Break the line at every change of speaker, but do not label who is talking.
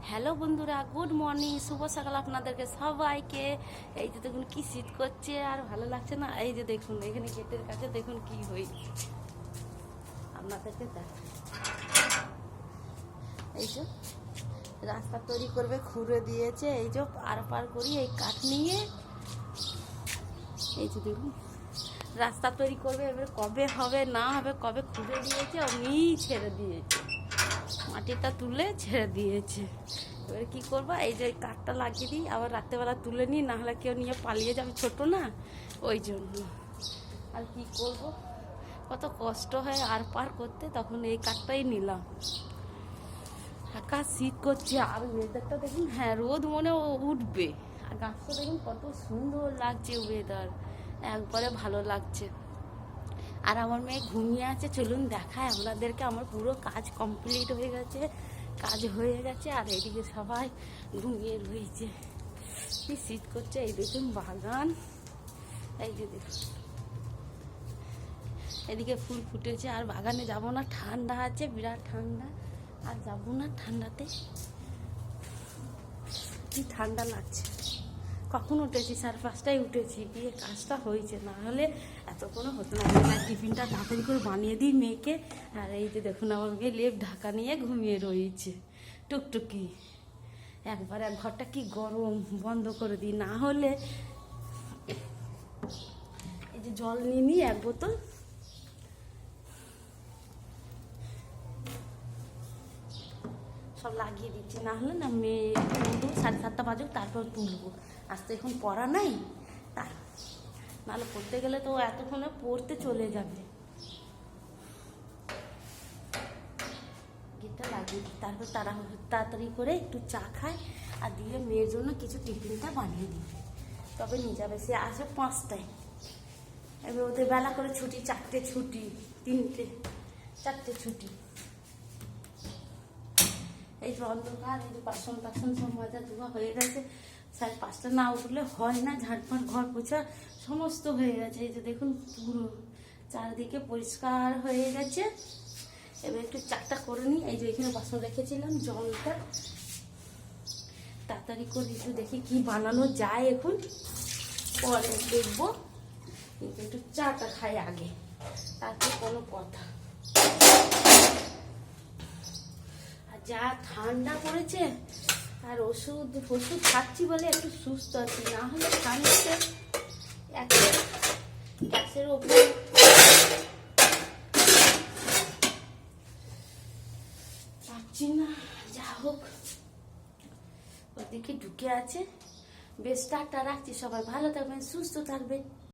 Hello বন্ধুরা, good morning, শুভ সকাল আপনাদেরকে সবাইকে। এই যে দেখুন কি শীত করছে আর ভালো লাগছে না। এই যে দেখুন এখানে গেটের কাছে দেখুন কি হয়েছে, আপনাদেরকে দেখ। এই যে রাস্তা তৈরি করবে, খুঁড়ে দিয়েছে। এই যে পার পার করি এই কাঠ নিয়ে, এই যে দেখুন রাস্তা তৈরি করবে। এবার কবে হবে না হবে, কবে খুঁড়ে দিয়েছে অমনি ছেড়ে দিয়েছে, মাটিটা তুলে ছেড়ে দিয়েছে। এবার কী করবো, এই যে কাঠটা লাগিয়ে দিই, আবার রাত্রেবেলা তুলে নিই, নাহলে কেউ নিয়ে পালিয়ে যাবে, ছোট না, ওই জন্য। আর কি করব, কত কষ্ট হয় আর পার করতে, তখন এই কাঠটাই নিলাম। একা শীত করছে আর ওয়েদারটা দেখুন, হ্যাঁ রোদ মনে উঠবে। আর গাছটা দেখুন কত সুন্দর লাগছে, ওয়েদার একবারে ভালো লাগছে। আর আমার মেয়ে ঘুমিয়ে আছে, চলুন দেখায় আপনাদেরকে। আমার পুরো কাজ কমপ্লিট হয়ে গেছে, কাজ হয়ে গেছে, আর এদিকে সবাই ঘুমিয়ে রয়েছে। কি শীত করছে, এই দেখুন বাগান, এই যে দেখুন এদিকে ফুল ফুটেছে। আর বাগানে যাব না, ঠান্ডা আছে, বিরাট ঠান্ডা, আর যাব না ঠান্ডাতে। কি ঠান্ডা লাগছে। কখন উঠেছি, 5:30টায় উঠেছি, গিয়ে কাজটা হয়েছে, না হলে এত কোনো হতো না। টিফিনটা তাড়াতাড়ি করে বানিয়ে দিই মেয়েকে। আর এই যে দেখুন আমার মেয়ে লেপ ঢাকা নিয়ে ঘুমিয়ে রয়েছে টুকটুকি। একবার এক ঘরটা কি গরম, বন্ধ করে দিই, না হলে। এই যে জল নিয়ে নিই এক বোতল, সব লাগিয়ে দিচ্ছি, না হলে না মেয়ে তুলবো, 7:30 বাজুক তারপর তুলবো। আজ তো এখন পড়া নাই, তাই নাহলে পড়তে গেলে তো এতক্ষণে পড়তে চলে যাবে। গেটটা লাগিয়ে দিই, তারপর তাড়াতাড়ি করে একটু চা খায়, আর দিয়ে মেয়ের জন্য কিছু টিফিনটা বানিয়ে দিই, তবে নিয়ে যাবে। সে আসে 5টায়, এবার ওদের বেলা করে ছুটি, 4টে ছুটি, 3টে 4টে ছুটি। এই যে অন্ধকার, এই যে বাসন সব মাজা ধোয়া হয়ে গেছে। 5:30 না উঠলে হয় না, ঝাড়পাট ঘর পোছা সমস্ত হয়ে গেছে। এই যে দেখুন পুরো চারিদিকে পরিষ্কার হয়ে গেছে। এবার একটু চাটা করে নিই। এই যে এখানে বাসন রেখেছিলাম, জলটা তাড়াতাড়ি করে একটু দেখি কি বানানো যায়, এখন পরে দেখবো, কিন্তু একটু চাটা খাই আগে, তারপর কোনো কথা। যা ঠান্ডা পড়েছে, আর ওষুধ খাচ্ছি বলে একটু সুস্থ আছি, না হলে ঠান্ডাতে গ্যাসের ওপর পাচ্ছি না। যা হোক, ওদিকে ঢুকে আছে। বেশ, টাটা, রাখছি। সবাই ভালো থাকবেন, সুস্থ থাকবেন।